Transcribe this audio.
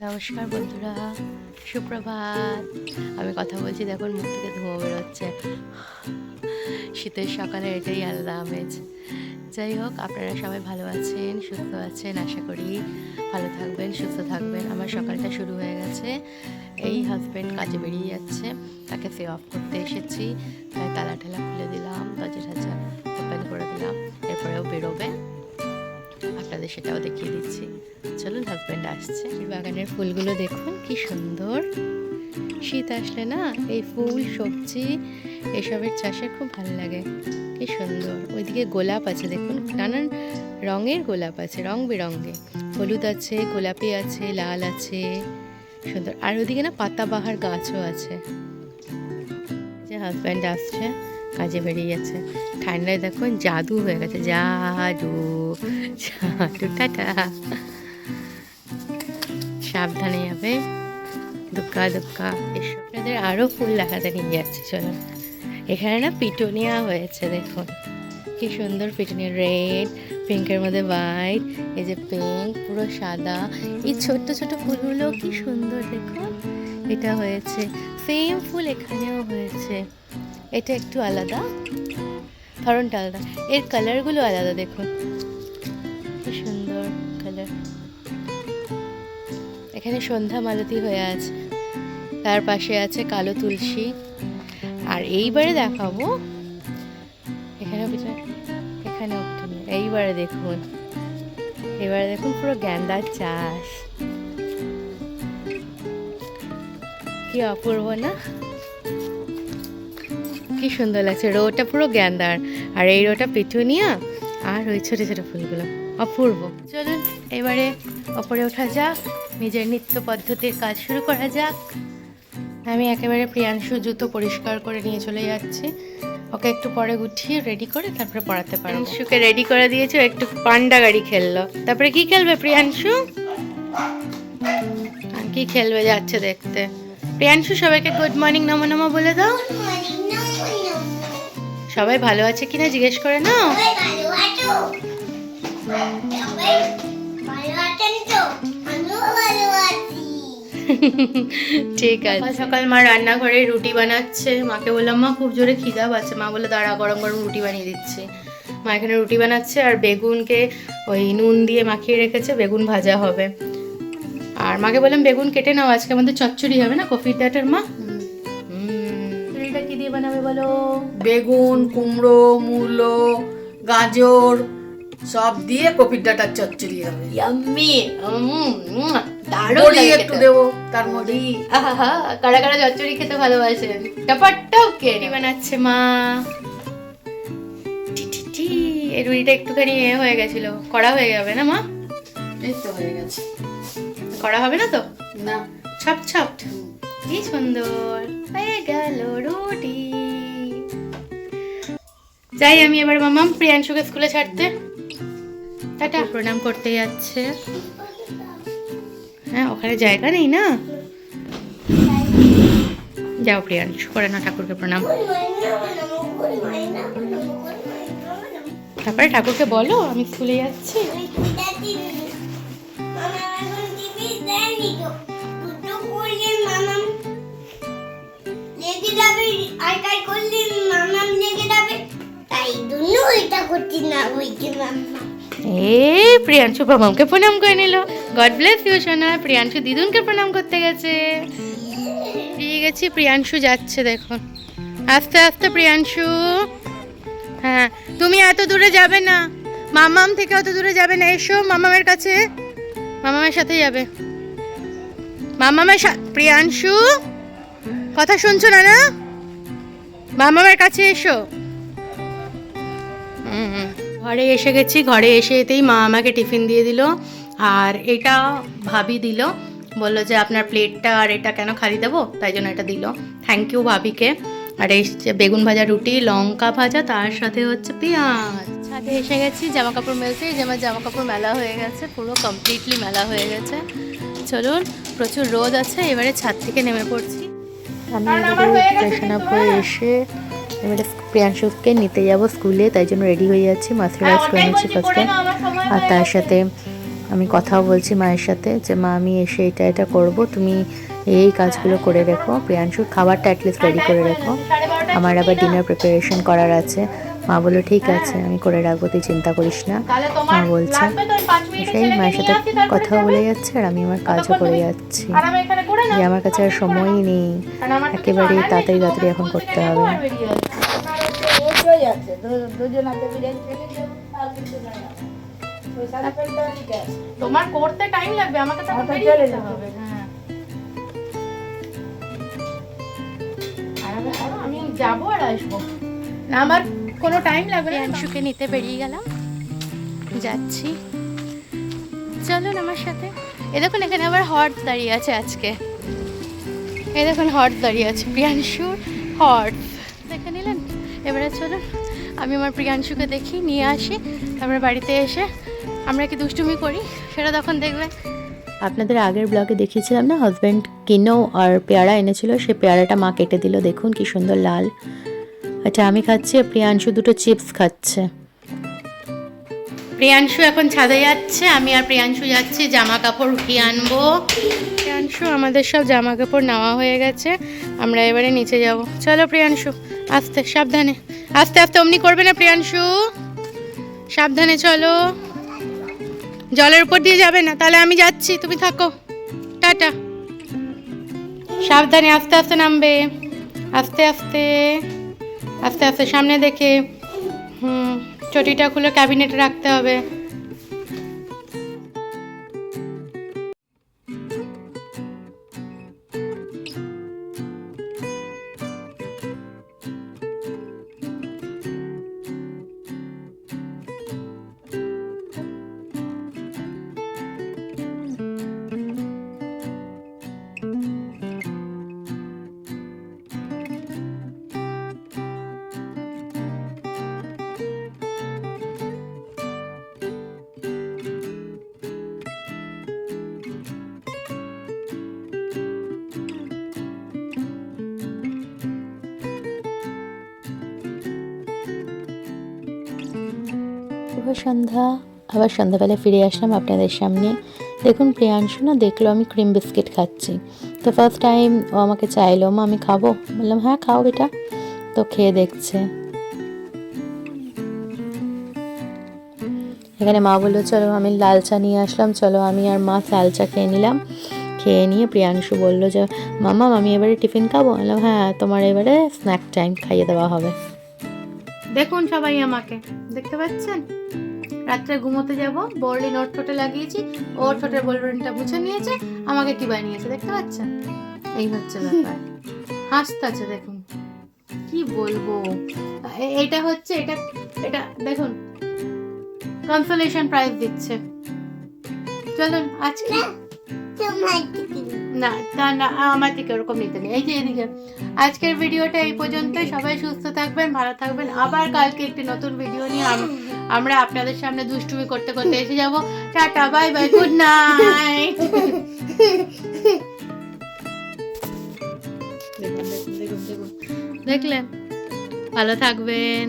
নমস্কার বন্ধুরা, সুপ্রভাত। আমি কথা বলছি, দেখুন মুখ থেকে ধোঁয়া বেরোচ্ছে। শীতের সকালে এটাই আলাদা আমেজ। যাই হোক, আপনারা সবাই ভালো আছেন, সুস্থ আছেন, আশা করি ভালো থাকবেন, সুস্থ থাকবেন। আমার সকালটা শুরু হয়ে গেছে। এই হাজব্যান্ড কাজে বেরিয়ে যাচ্ছে, তাকে সে অফ করতে এসেছি, তাই তালা ঠালা খুলে দিলাম, দরজা ঠাজা ওপেন করে দিলাম। এরপরেও বেরোবে, আপনাদের সেটাও দেখিয়ে দিচ্ছি। চলুন, হাজব্যান্ড আসছে। বাগানের ফুলগুলো দেখুন কি সুন্দর। শীত আসলে না এই ফুল সবজি এসবের চাষে খুব ভালো লাগে। কি সুন্দর। ওইদিকে গোলাপ আছে দেখুন, নানান রঙের গোলাপ আছে, রং বেরঙে। হলুদ আছে, গোলাপি আছে, লাল আছে, সুন্দর। আর ওইদিকে না পাতাবাহার গাছও আছে। যে হাজব্যান্ড আসছে, কাজে বেরিয়ে গেছে। ঠান্ডায় দেখুন জাদু হয়ে গেছে, জাদু জাদু। টাটা, সাবধানে যাবে, দুক্কা দুক্কা। এসব আপনাদের আরও ফুল দেখাতে নিয়ে যাচ্ছে, চলুন। এখানে না পিটুনিয়া হয়েছে, দেখুন কি সুন্দর পিটুনিয়া। রেড, পিঙ্কের মধ্যে হোয়াইট, এই যে পিঙ্ক, পুরো সাদা। এই ছোট্ট ছোট ফুলগুলো কি সুন্দর দেখুন। এটা হয়েছে, সেম ফুল এখানেও হয়েছে। এটা একটু আলাদা, ধরনটা আলাদা, এর কালারগুলো আলাদা। দেখুন কি সুন্দর কালার। এখানে সন্ধ্যা মালতী হয়ে আছে, তার পাশে আছে কালো তুলসী। আর এইবারে দেখাবো, এখানেও এইবারে দেখুন, এবারে দেখুন পুরো গ্যান্দার চাষ। কি অপূর্ব না, কি সুন্দর লাগছে। রোটা পুরো গ্যান্দার, আর এই রোটা পিটুনিয়া, আর ওই ছোট ছোট ফুলগুলো অপূর্ব। চলুন এবারে ওপরে ওঠা যাক, নিজের নিত্য পদ্ধতির কাজ শুরু করা যাক। আমি একেবারে প্রিয়াংশু জুতো পরিষ্কার করে নিয়ে চলে যাচ্ছি। ওকে একটু পরে গুছিয়ে রেডি করে তারপরে পড়াতে পারবো। প্রিয়াংশুকে রেডি করে দিয়েছো, একটু পান্ডা গাড়ি খেললো। তারপরে কি খেলবে প্রিয়াংশু? আর কি খেলবে যাচ্ছে দেখতে। প্রিয়াংশু, সবাইকে গুড মর্নিং নমো নমো বলে দাও। সবাই ভালো আছে কিনা জিজ্ঞেস করে নাও। ঠিক আছে। সকাল মা রান্নাঘরে রুটি বানাচ্ছে। মাকে বললাম মা খুব জোরে খিদা পাচ্ছে। মা বলে দাঁড়া, গরম গরম রুটি বানিয়ে দিচ্ছি। মা এখানে রুটি বানাচ্ছে, আর বেগুনকে ওই নুন দিয়ে মাখিয়ে রেখেছে, বেগুন ভাজা হবে। আর মাকে বললাম বেগুন কেটে নাও, আজকে আমাদের চচ্চড়ি হবে না কফির ডাটার। মা চচ্চড়িটা কি দিয়ে বানাবে বলো? বেগুন, কুমড়ো, মূলো, গাজর সব দিয়ে কপির ডাঁটার চচ্চড়ি হবে। ইয়াম্মি, দারুণ বড়ি লাগে একটু খেতে। দেবো তার মধ্যে। আহা, কারা কারা চচ্চড়ি খেতে ভালোবাসেন? টাপাটাও কে বানাচ্ছে মা। এই রুটিটা একটুখানি হয়ে গেছিল, কড়া হয়ে যাবে না মা? এই তো হয়ে গেছে। কড়া হবে না তো? না, ছপ ছপ। কি সুন্দর হয়ে গেল রুটি। যাই আমি এবার মামাম প্রিয়াংশুকে স্কুলে ছাড়তে। টাটা। প্রণাম করতে যাচ্ছে। হ্যাঁ, ওখানে জায়গা নেই না। যাও প্রিয়াংশু, করে না ঠাকুরকে প্রণাম। তারপরে ঠাকুরকে বলো আমি স্কুলে যাচ্ছি। প্রিয়াংশু মামামকে প্রণাম করে নিল। গড ব্লেস ইউ সোনা। প্রিয়াংশু দিদুনকে প্রণাম করতে গেছে। দিয়ে গেছি, প্রিয়াংশু যাচ্ছে দেখুন। আস্তে আস্তে প্রিয়াংশু। হ্যাঁ, তুমি এত দূরে যাবে না, মামাম থেকে অত দূরে যাবে না। এসো মামামের কাছে, মামামের সাথে যাবে। মামামের প্রিয়াংশু কথা শুনছো না? না, মামামের কাছে এসো। ঘরে এসে গেছি। ঘরে এতেই মা আমাকে টিফিন দিয়ে দিল। আর এটা ভাবি দিল, বললো যে আপনার প্লেটটা আর এটা কেন খালি দেবো, তাই জন্য এটা দিল। থ্যাংক ইউ ভাবিকে। আর এই বেগুন ভাজা রুটি, লঙ্কা ভাজা, তার সাথে হচ্ছে পেঁয়াজ। ছাদে এসে গেছি জামা কাপড় মেলতে। যে আমার জামা কাপড় মেলা হয়ে গেছে, পুরো কমপ্লিটলি মেলা হয়ে গেছে। চলুন, প্রচুর রোদ আছে, এবারে ছাদ থেকে নেমে পড়ছি। আমি ফ্রেশন আপ হয়ে এসে এবারে প্রিয়াংশুকে নিতে যাব স্কুলে, তাই জন্য রেডি হয়ে যাচ্ছি। মাস্টারাইজ করে নিচ্ছি ফার্স্টে। আর তার সাথে আমি কথাও বলছি মায়ের সাথে যে মা আমি এসে এটা এটা করব, তুমি এই কাজগুলো করে রেখো, প্রিয়াংশুর খাবারটা অ্যাটলিস্ট রেডি করে রেখো, আমার আবার ডিনার প্রিপারেশন করার আছে। মা বললো ঠিক আছে আমি করে রাখবো, তুই চিন্তা করিস না। মা বলছে সেই মায়ের সাথে কথাও বলে যাচ্ছে আর আমি আমার কাজও করে যাচ্ছি, যে আমার কাছে আর সময়ই নেই, একেবারে তাড়াতাড়ি তাড়াতাড়ি এখন করতে হবে। তোমার করতে টাইম লাগবে, আমাকে তো বেরিয়ে যেতে হবে। হ্যাঁ আমি যাবো আর আসবো না, আমার কোনো টাইম লাগবে না। প্রিয়াংশুকে নিতে বেরিয়ে গেলাম, যাচ্ছি, চলুন আমার সাথে। এ দেখুন এখানে আবার হর্স দাঁড়িয়ে আছে আজকে, এই দেখুন হর্স দাঁড়িয়ে আছে, প্রিয়াংশুর হর্স দেখে নিলেন। এবারে চলুন আমি আমার প্রিয়াংশুকে দেখি, নিয়ে আসি, তারপরে বাড়িতে এসে আমরা কি দুষ্টুমি করি সেটা তখন দেখবেন। আপনাদের আগের ব্লগে দেখিয়েছিলাম না, হাজব্যান্ড কিনো আর পেয়ারা এনেছিল, সে পেয়ারাটা মা কেটে দিল, দেখুন কি সুন্দর লাল। আচ্ছা আমি খাচ্ছি, প্রিয়াংশু দুটো চিপস খাচ্ছে। প্রিয়াংশু এখন ছাদে যাচ্ছে, আমি আর প্রিয়াংশু যাচ্ছি জামা কাপড় উঠিয়ে আনবো। প্রিয়াংশু আমাদের সব জামা কাপড় নেওয়া হয়ে গেছে, আমরা এবারে নিচে যাব। চলো প্রিয়াংশু, আস্তে সাবধানে, আস্তে আস্তে, অমনি করবে না প্রিয়াংশু, সাবধানে চলো, জলের উপর দিয়ে যাবে না, তাহলে আমি যাচ্ছি, তুমি থাকো, টাটা, সাবধানে, আস্তে আস্তে নামবে, আস্তে আস্তে আস্তে আস্তে, সামনে দেখে। চটিটা খুলে ক্যাবিনেটে রাখতে হবে। শুভ সন্ধ্যা, আবার সন্ধ্যাবেলা ফিরে আসলাম আপনাদের সামনে। দেখুন প্রিয়াংশু না দেখলো আমি ক্রিম বিস্কিট খাচ্ছি, তো ফার্স্ট টাইম ও আমাকে চাইলো মা আমি খাবো, বললাম হ্যাঁ খাও বেটা, তো খেয়ে দেখছে। এখানে মা বললো চলো আমি লাল চা নিয়ে আসলাম, চলো আমি আর মা লাল চা খেয়ে নিলাম। খেয়ে নিয়ে প্রিয়াংশু বললো যে মামা আমি এবারে টিফিন খাবো, বললাম হ্যাঁ তোমার এবারে স্ন্যাক টাইম খাইয়ে দেওয়া হবে। দেখুন সবাই আমাকে দেখতে পাচ্ছেন, রাত্রে ঘুমোতে যাব, বর্লি নোট ঠোঁটে লাগিয়েছি, ওর ঠোঁটের বোলবেনটা মুছে নিয়েছে, আমাকে কি বানিয়েছে দেখতে পাচ্ছেন, এই হচ্ছে ব্যাপার, হাসতেছে দেখুন, কি বলবো। এটা হচ্ছে এটা এটা দেখুন কনসোলেশন প্রাইজ দিচ্ছে। চলুন আজকে না না না আমার দিকে ওরকম নিতে নেই, এই যে এদিকে। আজকের ভিডিওটা এই পর্যন্ত, সবাই সুস্থ থাকবেন, ভালো থাকবেন, আবার কালকে একটি নতুন ভিডিও নিয়ে আমরা আপনাদের সামনে দুষ্টুমি করতে করতে এসে যাব। Tata, bye bye, good night. দেখুন দেখুন দেখুন দেখুন, দেখলেন, ভালো থাকবেন।